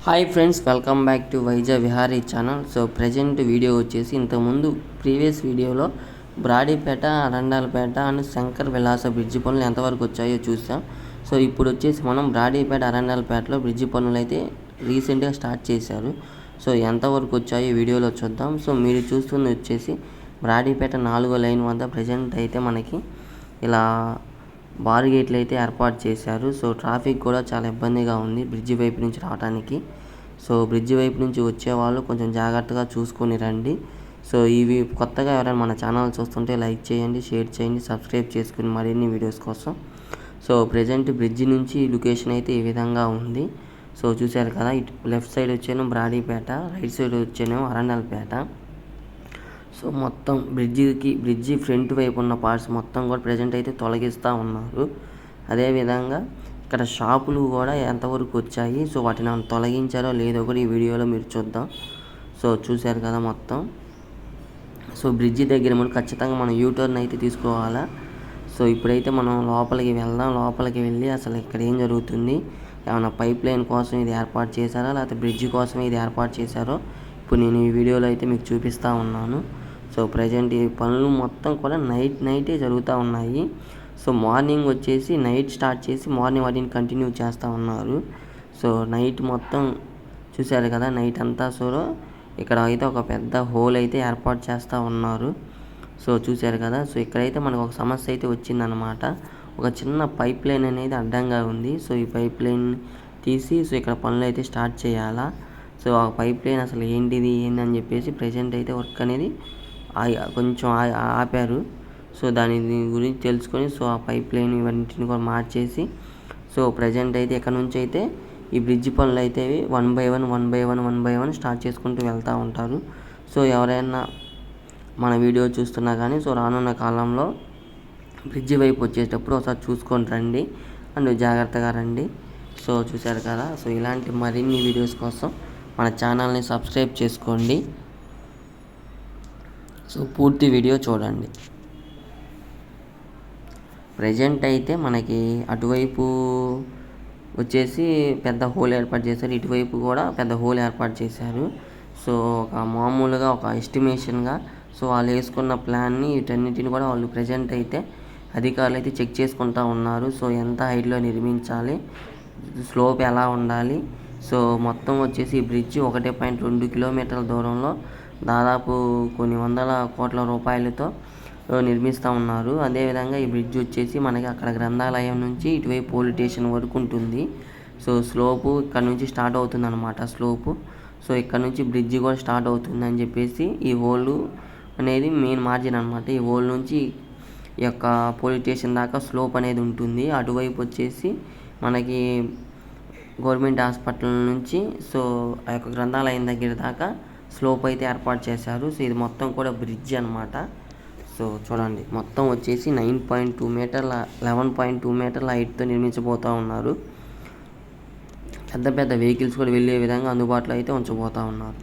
Hi friends, welcome back to Vizag Vihari channel. So present video వచ్చేసి ఇంతకుముందు previous వీడియోలో Brodipet, Arundelpet and Shankar విలాస బ్రిడ్జి పనులు ఎంతవరకు వచ్చాయో చూసాం. సో ఇప్పుడు వచ్చేసి మనం బ్రాడీపేట, అరండాలపేటలో బ్రిడ్జి పనులు అయితే రీసెంట్గా స్టార్ట్ చేశారు. సో ఎంతవరకు వచ్చాయో వీడియోలో చూద్దాం. సో మీరు చూస్తుంది వచ్చేసి బ్రాడీపేట 4వ లైన్ వద్ద ప్రజెంట్ అయితే మనకి ఇలా బార్ గేట్లు అయితే ఏర్పాటు చేశారు. సో ట్రాఫిక్ కూడా చాలా ఇబ్బందిగా ఉంది బ్రిడ్జి వైపు నుంచి రావడానికి. సో బ్రిడ్జి వైపు నుంచి వచ్చేవాళ్ళు కొంచెం జాగ్రత్తగా చూసుకొని రండి. సో ఇవి కొత్తగా ఎవరైనా మన ఛానల్ చూస్తుంటే లైక్ చేయండి, షేర్ చేయండి, సబ్స్క్రైబ్ చేసుకుని మరిన్ని వీడియోస్ కోసం. సో ప్రజెంట్ బ్రిడ్జి నుంచి లొకేషన్ అయితే ఈ విధంగా ఉంది. సో చూశారు కదా, ఇటు లెఫ్ట్ సైడ్ వచ్చేను బ్రాడీపేట, రైట్ సైడ్ వచ్చేనేమో అరండాలపేట. సో మొత్తం బ్రిడ్జి ఫ్రంట్ వైపు ఉన్న పార్ట్స్ మొత్తం కూడా ప్రజెంట్ అయితే తొలగిస్తూ ఉన్నారు. అదేవిధంగా ఇక్కడ షాపులు కూడా ఎంతవరకు వచ్చాయి, సో వాటిని తొలగించారో లేదో కూడా ఈ వీడియోలో మీరు చూద్దాం. సో చూశారు కదా మొత్తం. సో బ్రిడ్జి దగ్గర మనం ఖచ్చితంగా మనం యూటర్న్ అయితే తీసుకోవాలా. సో ఇప్పుడైతే మనం లోపలికి వెళ్దాం. లోపలికి వెళ్ళి అసలు ఇక్కడ ఏం జరుగుతుంది, ఏమైనా పైప్ లైన్ కోసం ఇది ఏర్పాటు చేశారా లేకపోతే బ్రిడ్జి కోసం ఇది ఏర్పాటు చేశారో ఇప్పుడు నేను ఈ వీడియోలో అయితే మీకు చూపిస్తూ ఉన్నాను. సో ప్రజెంట్ ఈ పనులు మొత్తం కూడా నైటే జరుగుతూ ఉన్నాయి. సో మార్నింగ్ వచ్చేసి నైట్ స్టార్ట్ చేసి మార్నింగ్ వాటిని కంటిన్యూ చేస్తూ ఉన్నారు. సో నైట్ మొత్తం చూశారు కదా, నైట్ అంతా. సో ఇక్కడ అయితే ఒక పెద్ద హోల్ అయితే ఏర్పాటు చేస్తూ ఉన్నారు. సో చూశారు కదా. సో ఇక్కడైతే మనకు ఒక సమస్య అయితే వచ్చిందనమాట. ఒక చిన్న పైప్ లైన్ అనేది అడ్డంగా ఉంది. సో ఈ పైప్ లైన్ తీసి సో ఇక్కడ పనులు అయితే స్టార్ట్ చేయాలా. సో ఆ పైప్ లైన్ అసలు ఏందని చెప్పేసి ప్రజెంట్ అయితే వర్క్ అనేది కొంచెం ఆపారు. సో దాని గురించి తెలుసుకొని సో ఆ పైప్ లైన్ ఇవన్నింటిని కూడా మార్చేసి సో ప్రజెంట్ అయితే ఇక్కడ నుంచి అయితే ఈ బ్రిడ్జి పనులు అయితే వన్ బై వన్ స్టార్ట్ చేసుకుంటూ వెళ్తూ ఉంటారు. సో ఎవరైనా మన వీడియో చూస్తున్నా కానీ సో రానున్న కాలంలో బ్రిడ్జి వైపు వచ్చేటప్పుడు ఒకసారి చూసుకొని రండి అండ్ జాగ్రత్తగా రండి. సో చూశారు కదా. సో ఇలాంటి మరిన్ని వీడియోస్ కోసం మన ఛానల్ని సబ్స్క్రైబ్ చేసుకోండి. సో పూర్తి వీడియో చూడండి. ప్రజెంట్ అయితే మనకి అటువైపు వచ్చేసి పెద్ద హోల్ ఏర్పాటు చేశారు, ఇటువైపు కూడా పెద్ద హోల్ ఏర్పాటు చేశారు. సో ఒక మామూలుగా ఒక ఎస్టిమేషన్గా సో వాళ్ళు వేసుకున్న ప్లాన్ని వీటన్నిటిని కూడా వాళ్ళు ప్రజెంట్ అయితే అధికారులు అయితే చెక్ చేసుకుంటూ ఉన్నారు. సో ఎంత హైట్లో నిర్మించాలి, స్లోప్ ఎలా ఉండాలి. సో మొత్తం వచ్చేసి ఈ బ్రిడ్జి 1.2 కిలోమీటర్ల దూరంలో దాదాపు కొన్ని వందల కోట్ల రూపాయలతో నిర్మిస్తూ ఉన్నారు. అదేవిధంగా ఈ బ్రిడ్జ్ వచ్చేసి మనకి అక్కడ గ్రంథాలయం నుంచి ఇటువైపు పోలీస్ స్టేషన్ వరకు ఉంటుంది. సో స్లోపు ఇక్కడ నుంచి స్టార్ట్ అవుతుంది అనమాట స్లోపు. సో ఇక్కడ నుంచి బ్రిడ్జి కూడా స్టార్ట్ అవుతుందని చెప్పేసి ఈ హోల్ అనేది మెయిన్ మార్జిన్ అనమాట. ఈ హోల్ నుంచి ఈ యొక్క పోలీస్ స్టేషన్ దాకా స్లోప్ అనేది ఉంటుంది. అటువైపు వచ్చేసి మనకి గవర్నమెంట్ హాస్పిటల్ నుంచి సో ఆ యొక్క గ్రంథాలయం దగ్గర దాకా స్లోప్ అయితే ఏర్పాటు చేశారు. సో ఇది మొత్తం కూడా బ్రిడ్జ్ అనమాట. సో చూడండి, మొత్తం వచ్చేసి 9.2 మీటర్ల 11.2 మీటర్ల హైట్తో నిర్మించబోతూ ఉన్నారు. పెద్ద వెహికల్స్ కూడా వెళ్ళే విధంగా అందుబాటులో అయితే ఉంచబోతూ ఉన్నారు.